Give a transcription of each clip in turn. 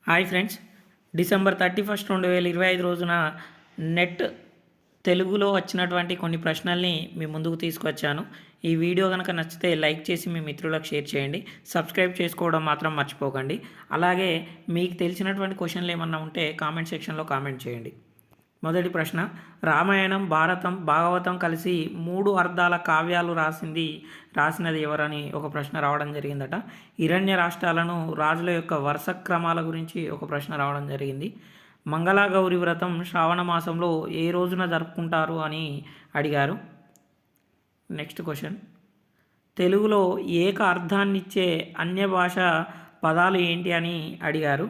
Hi friends, December 31 2025 రోజున net తెలుగులో వచ్చినటువంటి కొన్ని ప్రశ్నల్ని మీ ముందుకు తీసుకొచ్చాను. ఈ వీడియో కనుక నచ్చితే లైక్ చేసి మీ మిత్రులకు షేర్ చేయండి. సబ్స్క్రైబ్ చేసుకోవడం మాత్రం మర్చిపోకండి. అలాగే మీకు తెలిసినటువంటి క్వశ్చన్లు ఏమన్నా ఉంటే కామెంట్ సెక్షన్లో కామెంట్ చేయండి. మొదటి ప్రశ్న, రామాయణం, భారతం, భాగవతం కలిసి 3 అర్థాల కావ్యాలు రాసినది ఎవరని ఒక ప్రశ్న రావడం జరిగిందట. హిరణ్య రాష్ట్రాలను రాజుల యొక్క వరుస క్రమాల గురించి ఒక ప్రశ్న రావడం జరిగింది. మంగళగౌరి వ్రతం శ్రావణ మాసంలో ఏ రోజున జరుపుకుంటారు అని అడిగారు. నెక్స్ట్ క్వశ్చన్, తెలుగులో ఏక అర్థాన్నిచ్చే అన్య భాష పదాలు ఏంటి అని అడిగారు.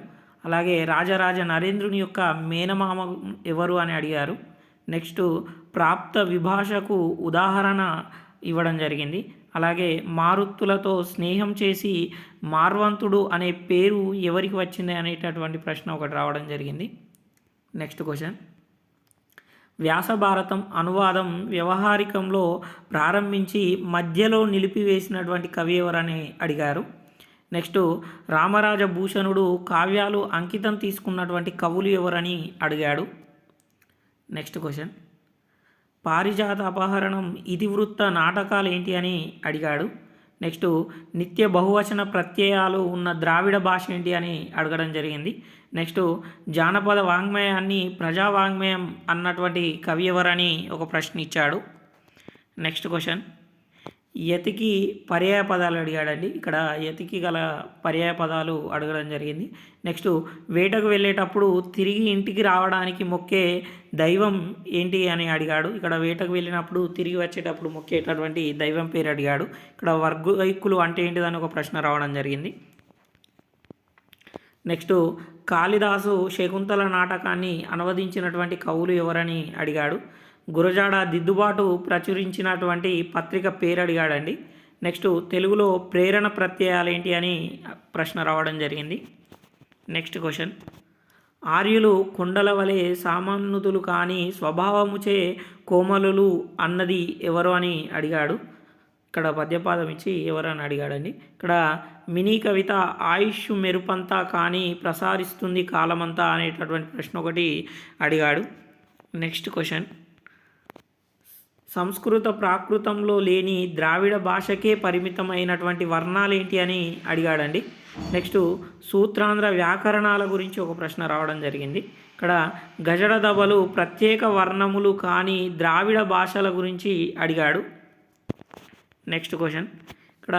అలాగే రాజరాజ నరేంద్రుని యొక్క మేనమామ ఎవరు అని అడిగారు. నెక్స్ట్, ప్రాప్త విభాషకు ఉదాహరణ ఇవ్వడం జరిగింది. అలాగే మారుత్తులతో స్నేహం చేసి మార్వంతుడు అనే పేరు ఎవరికి వచ్చింది అనేటటువంటి ప్రశ్న ఒకటి రావడం జరిగింది. నెక్స్ట్ క్వశ్చన్, వ్యాస భారతం అనువాదం వ్యవహారికంలో ప్రారంభించి మధ్యలో నిలిపివేసినటువంటి కవి ఎవరని అడిగారు. నెక్స్ట్, రామరాజ భూషణుడు కావ్యాలు అంకితం తీసుకున్నటువంటి కవులు ఎవరని అడిగాడు. నెక్స్ట్ క్వశ్చన్, పారిజాత అపహరణం, ఇతివృత్త నాటకాలు ఏంటి అని అడిగాడు. నెక్స్ట్, నిత్య బహువచన ప్రత్యయాలు ఉన్న ద్రావిడ భాష ఏంటి అని అడగడం జరిగింది. నెక్స్ట్, జానపద వాంగ్మయాన్ని ప్రజావాంగ్మయం అన్నటువంటి కవి ఎవరని ఒక ప్రశ్న ఇచ్చాడు. నెక్స్ట్ క్వశ్చన్, యతికి పర్యాయ పదాలు అడిగాడండి. ఇక్కడ యతికి గల పర్యాయ పదాలు అడగడం జరిగింది. నెక్స్ట్, వేటకు వెళ్ళేటప్పుడు తిరిగి ఇంటికి రావడానికి మొక్కే దైవం ఏంటి అని అడిగాడు. ఇక్కడ వేటకు వెళ్ళినప్పుడు తిరిగి వచ్చేటప్పుడు మొక్కేటటువంటి దైవం పేరు అడిగాడు. ఇక్కడ వర్గైక్కులు అంటే ఏంటిదని ఒక ప్రశ్న రావడం జరిగింది. నెక్స్ట్, కాళిదాసు శకుంతల నాటకాన్ని అనువదించినటువంటి కవులు ఎవరని అడిగాడు. గురజాడ దిద్దుబాటు ప్రచురించినటువంటి పత్రిక పేరు అడిగాడండి. నెక్స్ట్, తెలుగులో ప్రేరణ ప్రత్యయాలు ఏంటి అని ప్రశ్న రావడం జరిగింది. నెక్స్ట్ క్వశ్చన్, ఆర్యులు కొండల వలె సామాన్యుతులు కానీ స్వభావముచే కోమలులు అన్నది ఎవరు అని అడిగాడు. ఇక్కడ పద్యపాదం ఇచ్చి ఎవరని అడిగాడండి. ఇక్కడ మినీ కవిత ఆయుష్ మెరుపంతా కానీ ప్రసారిస్తుంది కాలమంతా అనేటటువంటి ప్రశ్న ఒకటి అడిగాడు. నెక్స్ట్ క్వశ్చన్, సంస్కృత ప్రాకృతంలో లేని ద్రావిడ భాషకే పరిమితమైనటువంటి వర్ణాలు ఏంటి అని అడిగాడండి. నెక్స్ట్, సూత్రాంధ్ర వ్యాకరణాల గురించి ఒక ప్రశ్న రావడం జరిగింది. ఇక్కడ గజడ దబలు ప్రత్యేక వర్ణములు కానీ ద్రావిడ భాషల గురించి అడిగాడు. నెక్స్ట్ క్వశ్చన్, ఇక్కడ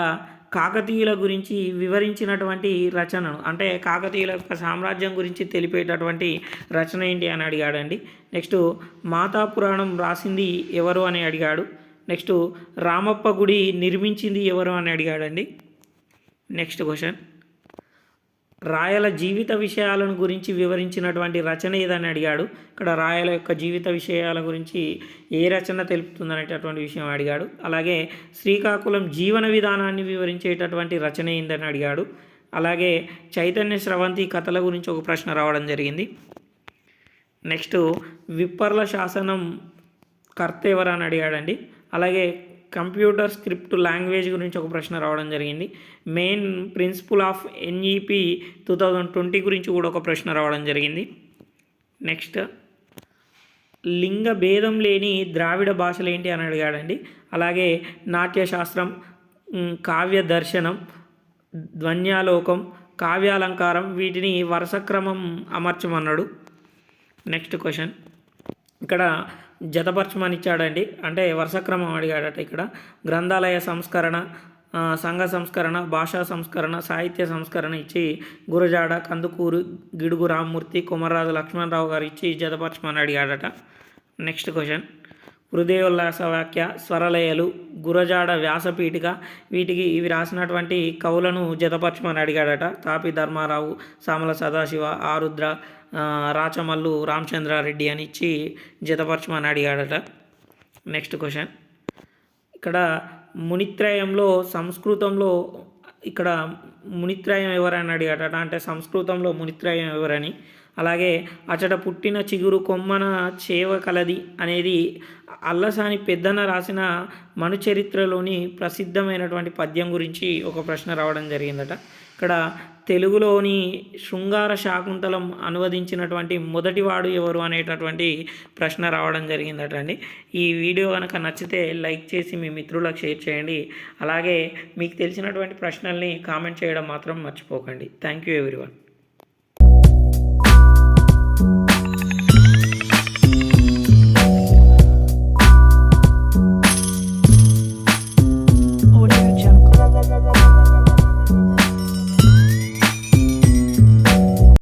కాకతీయుల గురించి వివరించినటువంటి రచనను, అంటే కాకతీయుల యొక్క సామ్రాజ్యం గురించి తెలిపేటటువంటి రచన ఏంటి అని అడిగాడండి. నెక్స్ట్, మాతా పురాణం రాసింది ఎవరు అని అడిగాడు. నెక్స్ట్, రామప్ప గుడి నిర్మించింది ఎవరు అని అడిగాడండి. నెక్స్ట్ క్వశ్చన్, రాయల జీవిత విషయాలను గురించి వివరించినటువంటి రచన ఏదని అడిగాడు. ఇక్కడ రాయల యొక్క జీవిత విషయాల గురించి ఏ రచన తెలుపుతుందనేటటువంటి విషయం అడిగాడు. అలాగే శ్రీకాకుళం జీవన విధానాన్ని వివరించేటటువంటి రచన ఏందని అడిగాడు. అలాగే చైతన్య స్రవంతి కథల గురించి ఒక ప్రశ్న రావడం జరిగింది. నెక్స్ట్, విప్పర్ల శాసనం కర్త ఎవరని అడిగాడండి. అలాగే కంప్యూటర్ స్క్రిప్ట్ లాంగ్వేజ్ గురించి ఒక ప్రశ్న రావడం జరిగింది. మెయిన్ ప్రిన్సిపల్ ఆఫ్ NEP 2020 గురించి కూడా ఒక ప్రశ్న రావడం జరిగింది. నెక్స్ట్, లింగ భేదం లేని ద్రావిడ భాషలు ఏంటి అని అడిగాడండి. అలాగే నాట్యశాస్త్రం, కావ్య దర్శనం, ధ్వన్యాలోకం, కావ్యాలంకారం వీటిని వరుస క్రమం అమర్చమన్నాడు. నెక్స్ట్ క్వశ్చన్, ఇక్కడ జతపరచమని ఇచ్చాడండి, అంటే వరుస క్రమం అడిగాడట. ఇక్కడ గ్రంథాలయ సంస్కరణ, సంఘ సంస్కరణ, భాషా సంస్కరణ, సాహిత్య సంస్కరణ ఇచ్చి గురజాడ, కందుకూరు, గిడుగు రామ్మూర్తి, కుమర్రాజు లక్ష్మణరావు గారు ఇచ్చి జతపరచమని అడిగాడట. నెక్స్ట్ క్వశ్చన్, హృదయోల్లాస వాక్య, స్వరలయలు, గురజాడ వ్యాసపీఠిక ఇవి రాసినటువంటి కవులను జతపరచమని అడిగాడట. తాపి ధర్మారావు, సామల సదాశివ, ఆరుద్ర, రాచమల్లు రామచంద్రారెడ్డి అని ఇచ్చి జతపరచమని అడిగాడట. నెక్స్ట్ క్వశ్చన్, ఇక్కడ మునిత్రయంలో సంస్కృతంలో ఇక్కడ మునిత్రయం ఎవరని అడిగాడట. అంటే సంస్కృతంలో మునిత్రయం ఎవరని. అలాగే అచట పుట్టిన చిగురు కొమ్మన చేవ కలది అనేది అల్లసాని పెద్దన రాసిన మనుచరిత్రలోని ప్రసిద్ధమైనటువంటి పద్యం గురించి ఒక ప్రశ్న రావడం జరిగిందట. ఇక్కడ తెలుగులోని శృంగార శాకుంతలం అనువదించినటువంటి మొదటివాడు ఎవరు అనేటటువంటి ప్రశ్న రావడం జరిగిందట అండి. ఈ వీడియో కనుక నచ్చితే లైక్ చేసి మీ మిత్రులకు షేర్ చేయండి. అలాగే మీకు తెలిసినటువంటి ప్రశ్నల్ని కామెంట్ చేయడం మాత్రం మర్చిపోకండి. Thank you everyone.